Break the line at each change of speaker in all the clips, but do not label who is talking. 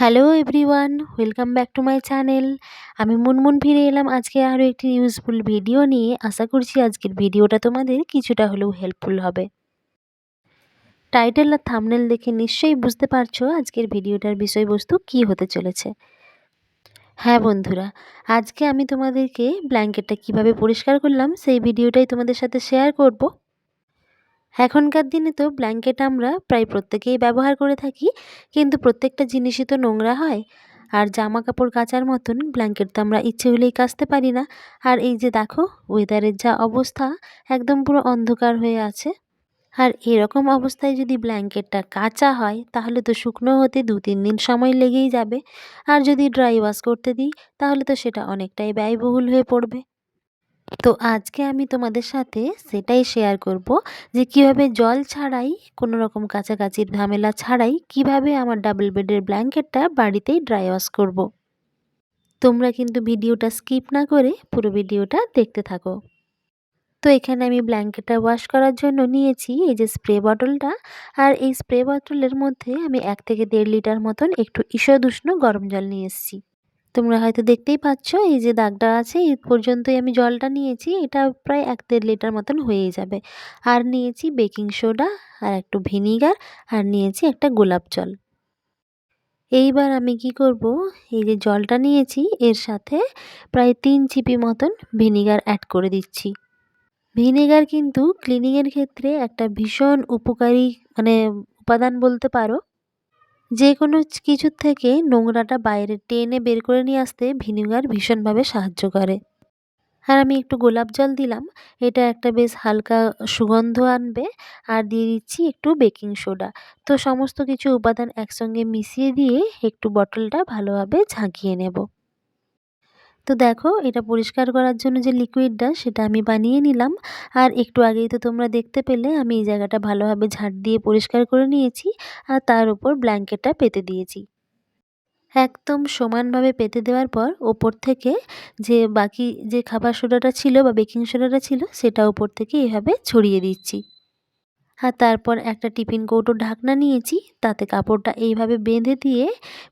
Hello everyone, welcome back to my channel. আমি মুনমুন ফিরে এলাম আজকে আরও একটি ইউজফুল ভিডিও নিয়ে। আশা করছি আজকের ভিডিওটা তোমাদের কিছুটা হলেও হেল্পফুল হবে। টাইটেল আর থাম্বনেল দেখে নিশ্চয়ই বুঝতে পারছো আজকের ভিডিওটার বিষয়বস্তু কী হতে চলেছে। হ্যাঁ বন্ধুরা, আজকে আমি তোমাদেরকে ব্ল্যাঙ্কেটটা কিভাবে পরিষ্কার করলাম সেই ভিডিওটাই তোমাদের সাথে শেয়ার করব। এখনকার দিনে তো ব্ল্যাঙ্কেট আমরা প্রায় প্রত্যেকেই ব্যবহার করে থাকি, কিন্তু প্রত্যেকটা জিনিসই তো নোংরা হয়। আর জামা কাপড় কাচার মতন ব্ল্যাঙ্কেট তো আমরা ইচ্ছে হলেই কাচতে পারি না। আর এই যে দেখো, ওয়েদারের যা অবস্থা, একদম পুরো অন্ধকার হয়ে আছে। আর এরকম অবস্থায় যদি ব্ল্যাঙ্কেটটা কাচা হয় তাহলে তো শুকনো হতে 2-3 দিন সময় লেগেই যাবে। আর যদি ড্রাই ওয়াশ করতে দিই তাহলে তো সেটা অনেকটাই ব্যয়বহুল হয়ে পড়বে। তো আজকে আমি তোমাদের সাথে সেটাই শেয়ার করব যে কিভাবে জল ছাড়াই, কোনো রকম কাচাকাচির ঝামেলা ছাড়াই কিভাবে আমার ডাবল বেডের ব্ল্যাঙ্কেটটা বাড়িতেই ড্রাই ওয়াশ করব। তোমরা কিন্তু ভিডিওটা স্কিপ না করে পুরো ভিডিওটা দেখতে থাকো। তো এখানে আমি ব্ল্যাঙ্কেটটা ওয়াশ করার জন্য নিয়েছি এই যে স্প্রে বটলটা। আর এই স্প্রে বটলের মধ্যে আমি 1 থেকে 1.5 লিটার মতন একটু ঈষৎ উষ্ণ গরম জল নিয়ে এসেছি। তোমরা হয়তো দেখতেই পাচ্ছ এই যে দাগটা আছে, এই পর্যন্তই আমি জলটা নিয়েছি। এটা প্রায় 1-1.5 লিটার মতন হয়েই যাবে। আর নিয়েছি বেকিং সোডা আর একটু ভিনিগার, আর নিয়েছি একটা গোলাপ জল। এইবার আমি কি করব, এই যে জলটা নিয়েছি এর সাথে প্রায় 3 চিপি মতন ভিনিগার অ্যাড করে দিচ্ছি। ভিনেগার কিন্তু ক্লিনিংয়ের ক্ষেত্রে একটা ভীষণ উপকারী উপাদান বলতে পারো। যে কোনো কিছুর থেকে নোংরাটা বাইরে টেনে বের করে নিয়ে আসতে ভিনেগার ভীষণভাবে সাহায্য করে। আর আমি একটু গোলাপ জল দিলাম, এটা একটা বেশ হালকা সুগন্ধ আনবে। আর দিয়ে দিচ্ছি একটু বেকিং সোডা। তো সমস্ত কিছু উপাদান একসঙ্গে মিশিয়ে দিয়ে একটু বটলটা ভালোভাবে ঝাঁকিয়ে নেব। তো দেখো, এটা পরিষ্কার করার জন্য যে লিকুইডটা সেটা আমি বানিয়ে নিলাম। আর একটু আগেই তো তোমরা দেখতে পেলে আমি এই জায়গাটা ভালোভাবে ঝাঁট দিয়ে পরিষ্কার করে নিয়েছি। আর তার উপর ব্ল্যাঙ্কেটটা পেতে দিয়েছি। একদম সমানভাবে পেতে দেওয়ার পর ওপর থেকে যে বাকি যে খাবার সোডাটা ছিল বা বেকিং সোডাটা ছিল সেটা ওপর থেকে এভাবে ছড়িয়ে দিচ্ছি। আর তারপর একটা টিফিন কৌটোর ঢাকনা নিয়েছি, তাতে কাপড়টা এইভাবে বেঁধে দিয়ে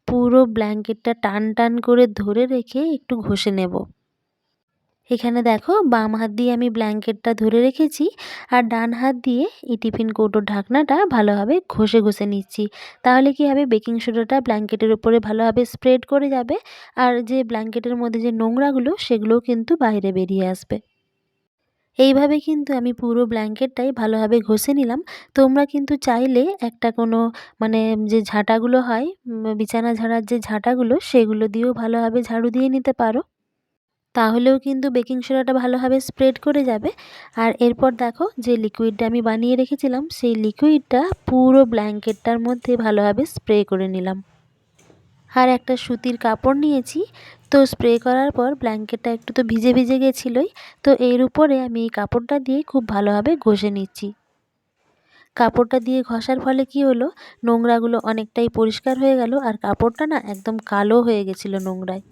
পুরো ব্ল্যাঙ্কেটটা টান টান করে ধরে রেখে একটু ঘষে নেব। এখানে দেখো, বাম হাত দিয়ে আমি ব্ল্যাঙ্কেটটা ধরে রেখেছি আর ডান হাত দিয়ে এই টিফিন কৌটোর ঢাকনাটা ভালোভাবে ঘষে ঘষে নিচ্ছি। তাহলে কি হবে, বেকিং সোডাটা ব্ল্যাঙ্কেটের উপরে ভালোভাবে স্প্রেড করে যাবে। আর যে ব্ল্যাঙ্কেটের মধ্যে যে নোংরাগুলো সেগুলোও কিন্তু বাইরে বেরিয়ে আসবে। এইভাবে কিন্তু আমি পুরো ব্ল্যাঙ্কেটটাই ভালোভাবে ঘষে নিলাম। তোমরা কিন্তু চাইলে একটা কোনো যে ঝাঁটাগুলো হয়, বিছানা ঝাড়ার যে ঝাঁটাগুলো, সেগুলো দিয়েও ভালোভাবে ঝাড়ু দিয়ে নিতে পারো। তাহলেও কিন্তু বেকিং সোডাটা ভালোভাবে স্প্রেড করে যাবে। আর এরপর দেখো, যে লিকুইডটা আমি বানিয়ে রেখেছিলাম সেই লিকুইডটা পুরো ব্ল্যাঙ্কেটটার মধ্যে ভালোভাবে স্প্রে করে নিলাম। আর একটা সুতির কাপড় নিয়েছি। তো স্প্রে করার পর ব্ল্যাঙ্কেটটা একটু তো ভিজে ভিজে গেছিলোই। তো এর উপরে আমি এই কাপড়টা দিয়ে খুব ভালোভাবে ঘষে নিচ্ছি। কাপড়টা দিয়ে ঘষার ফলে কি হলো, নোংরাগুলো অনেকটাই পরিষ্কার হয়ে গেল। আর কাপড়টা না একদম কালো হয়ে গেছিলো নোংরায়।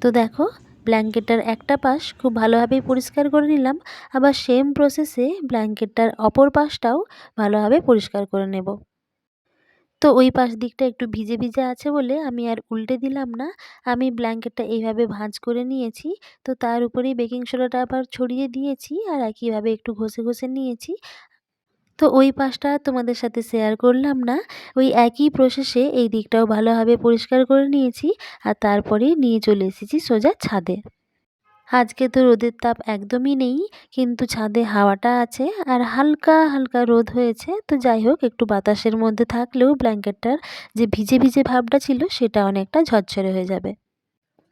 তো দেখো, ব্ল্যাঙ্কেটটার একটা পাশ খুব ভালোভাবেই পরিষ্কার করে নিলাম। আবার সেম প্রসেসে ব্ল্যাঙ্কেটটার অপর পাশটাও ভালোভাবে পরিষ্কার করে নেব। তো ওই পাশ দিকটা একটু ভিজে ভিজে আছে বলে আমি আর উল্টে দিলাম না। আমি ব্ল্যাঙ্কেটটা এইভাবে ভাঁজ করে নিয়েছি। তো তার উপরেই বেকিং সোডাটা আবার ছড়িয়ে দিয়েছি আর একইভাবে একটু ঘষে ঘষে নিয়েছি। তো ওই পাশটা তোমাদের সাথে শেয়ার করলাম না। ওই একই প্রসেসে এই দিকটাও ভালোভাবে পরিষ্কার করে নিয়েছি। আর তারপরেই নিয়ে চলে এসেছি সোজা ছাদে। আজকে তো রোদের তাপ একদমই নেই, কিন্তু ছাদে হাওয়াটা আছে আর হালকা হালকা রোদ হয়েছে। তো যাই হোক, একটু বাতাসের মধ্যে থাকলেও ব্ল্যাঙ্কেটটার যে ভিজে ভিজে ভাবটা ছিল সেটা অনেকটা ঝরঝরে হয়ে যাবে।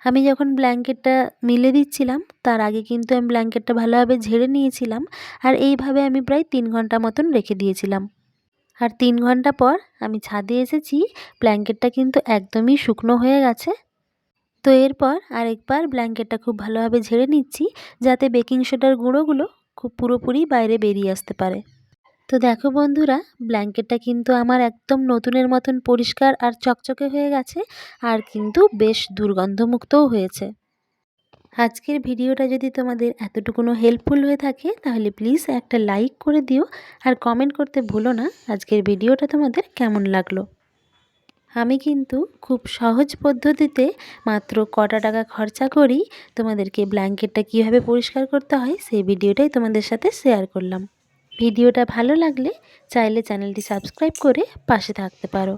আমি যখন ব্ল্যাঙ্কেটটা মিলে দিচ্ছিলাম তার আগে কিন্তু আমি ব্ল্যাঙ্কেটটা ভালোভাবে ঝেড়ে নিয়েছিলাম। আর এইভাবে আমি প্রায় 3 ঘন্টা মতন রেখে দিয়েছিলাম। আর 3 ঘন্টা পর আমি ছাদে এসেছি, ব্ল্যাঙ্কেটটা কিন্তু একদমই শুকনো হয়ে গেছে। তো এরপর আরেকবার ব্ল্যাঙ্কেটটা খুব ভালোভাবে ঝেড়ে নিচ্ছি, যাতে বেকিং সোডার গুঁড়োগুলো খুব পুরোপুরি বাইরে বেরিয়ে আসতে পারে। তো দেখো বন্ধুরা, ব্ল্যাঙ্কেটটা কিন্তু আমার একদম নতুনের মতন পরিষ্কার আর চকচকে হয়ে গেছে। আর কিন্তু বেশ দুর্গন্ধমুক্তও হয়েছে। আজকের ভিডিওটা যদি তোমাদের এতটুকুনো হেল্পফুল হয়ে থাকে তাহলে প্লিজ একটা লাইক করে দিও। আর কমেন্ট করতে ভুলো না আজকের ভিডিওটা তোমাদের কেমন লাগলো। আমি কিন্তু খুব সহজ পদ্ধতিতে মাত্র কটা টাকা খরচা করি তোমাদেরকে ব্ল্যাঙ্কেটটা কীভাবে পরিষ্কার করতে হয় সেই ভিডিওটাই তোমাদের সাথে শেয়ার করলাম। ভিডিওটা ভালো লাগলে চাইলে চ্যানেলটি সাবস্ক্রাইব করে পাশে থাকতে পারো।